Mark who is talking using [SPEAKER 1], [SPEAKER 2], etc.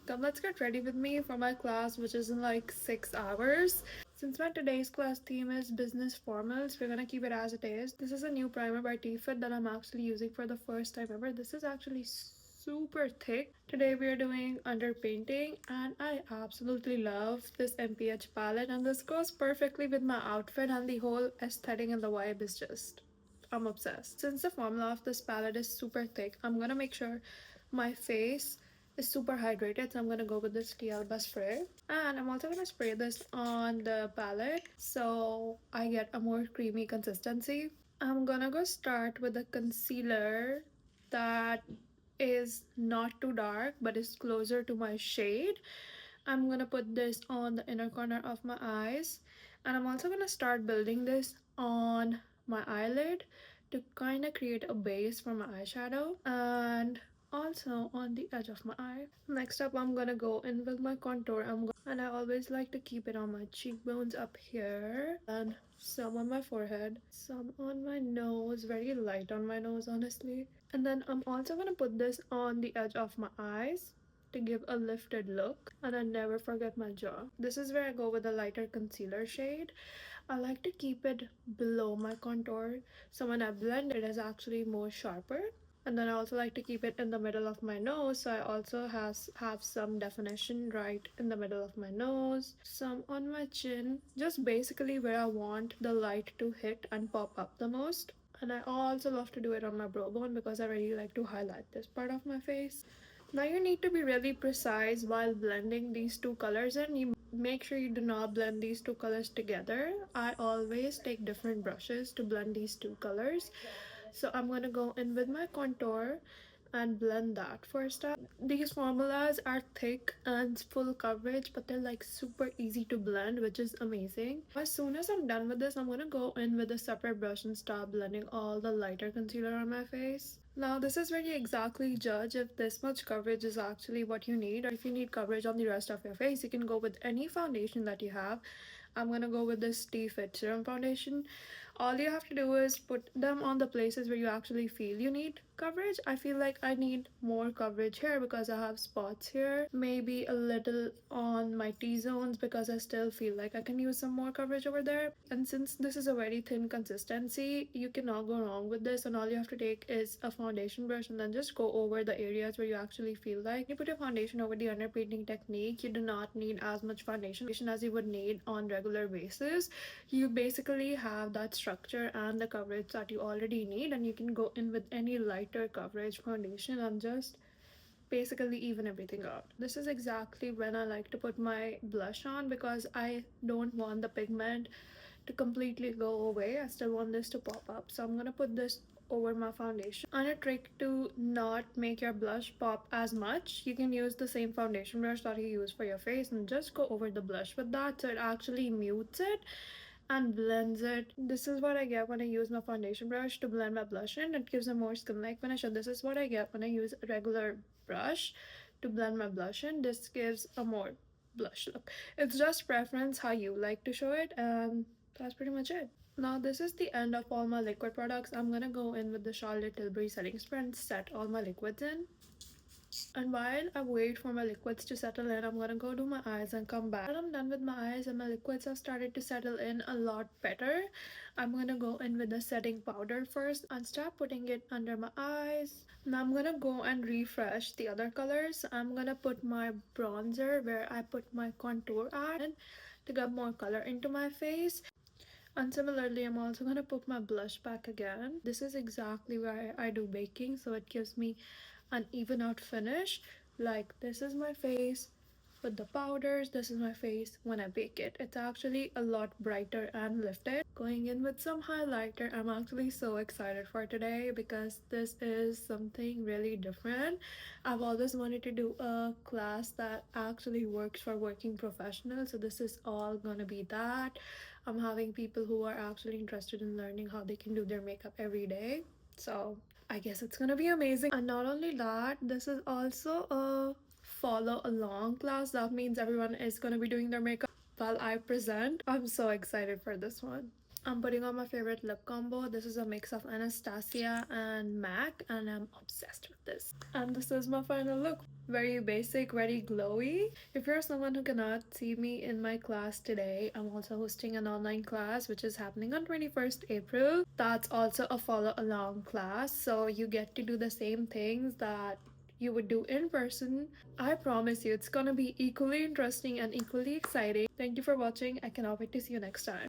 [SPEAKER 1] Come, let's get ready with me for my class, which is in like 6 hours. Since my today's class theme is business formals, we're gonna keep it as it is. This is a new primer by T-Fit that I'm actually using for the first time ever. This is actually super thick. Today we are doing underpainting and I absolutely love this MPH palette, and this goes perfectly with my outfit, and the whole aesthetic and the vibe is just, I'm obsessed. Since the formula of this palette is super thick, I'm gonna make sure my face is super hydrated. So I'm gonna go with this D'Alba spray. And I'm also gonna spray this on the palette so I get a more creamy consistency. I'm gonna go start with a concealer that is not too dark but is closer to my shade. I'm gonna put this on the inner corner of my eyes, and I'm also gonna start building this on my eyelid to kind of create a base for my eyeshadow, and also on the edge of my eye. Next up, I'm gonna go in with my contour. And I always like to keep it on my cheekbones up here, and some on my forehead, some on my nose, very light on my nose honestly. And then I'm also gonna put this on the edge of my eyes to give a lifted look, and I never forget my jaw. This is where I go with a lighter concealer shade. I like to keep it below my contour, so when I blend it is actually more sharper. And then I also like to keep it in the middle of my nose, so I also have some definition right in the middle of my nose, some on my chin, just basically where I want the light to hit and pop up the most. And I also love to do it on my brow bone because I really like to highlight this part of my face. Now you need to be really precise while blending these two colors in. You make sure you do not blend these two colors together. I always take different brushes to blend these two colors. So I'm gonna go in with my contour and blend that first up. These formulas are thick and full coverage, but they're like super easy to blend, which is amazing. As soon as I'm done with this, I'm gonna go in with a separate brush and start blending all the lighter concealer on my face. Now this is where you exactly judge if this much coverage is actually what you need, or if you need coverage on the rest of your face. You can go with any foundation that you have. I'm gonna go with this T-Fit Serum Foundation. All you have to do is put them on the places where you actually feel you need coverage. I feel like I need more coverage here because I have spots here, maybe a little on my T-zones because I still feel like I can use some more coverage over there. And since this is a very thin consistency, you cannot go wrong with this, and all you have to take is a foundation brush and then just go over the areas where you actually feel like you put your foundation over the underpainting technique. You do not need as much foundation as you would need on regular basis. You basically have that structure and the coverage that you already need, and you can go in with any lighter coverage foundation and just basically even everything out. This is exactly when I like to put my blush on because I don't want the pigment to completely go away. I still want this to pop up, so I'm gonna put this over my foundation. And a trick to not make your blush pop as much, you can use the same foundation brush that you use for your face and just go over the blush with that, so it actually mutes it and blends it. This is what I get when I use my foundation brush to blend my blush in. It gives a more skin-like finish, and this is what I get when I use a regular brush to blend my blush in. This gives a more blush look. It's just preference how you like to show it, and that's pretty much it. Now this is the end of all my liquid products. I'm gonna go in with the Charlotte Tilbury setting spray and set all my liquids in. And while I wait for my liquids to settle in, I'm gonna go do my eyes and come back. When I'm done with my eyes and my liquids have started to settle in a lot better, I'm gonna go in with the setting powder first and start putting it under my eyes. Now I'm gonna go and refresh the other colors. I'm gonna put my bronzer where I put my contour at to get more color into my face. And similarly, I'm also gonna put my blush back again. This is exactly where I do baking, so it gives me an even out finish. Like, this is my face with the powders, this is my face when I bake it. It's actually a lot brighter and lifted. Going in with some highlighter. I'm actually so excited for today because this is something really different. I've always wanted to do a class that actually works for working professionals, so this is all gonna be that. I'm having people who are actually interested in learning how they can do their makeup every day, so I guess it's gonna be amazing. And not only that, this is also a follow along class. That means everyone is gonna be doing their makeup while I present. I'm so excited for this one. I'm putting on my favorite lip combo. This is a mix of Anastasia and MAC, and I'm obsessed with this. And this is my final look. Very basic, very glowy. If you're someone who cannot see me in my class today, I'm also hosting an online class which is happening on 21st April. That's also a follow along class, so you get to do the same things that you would do in person. I promise you, it's gonna be equally interesting and equally exciting. Thank you for watching. I cannot wait to see you next time.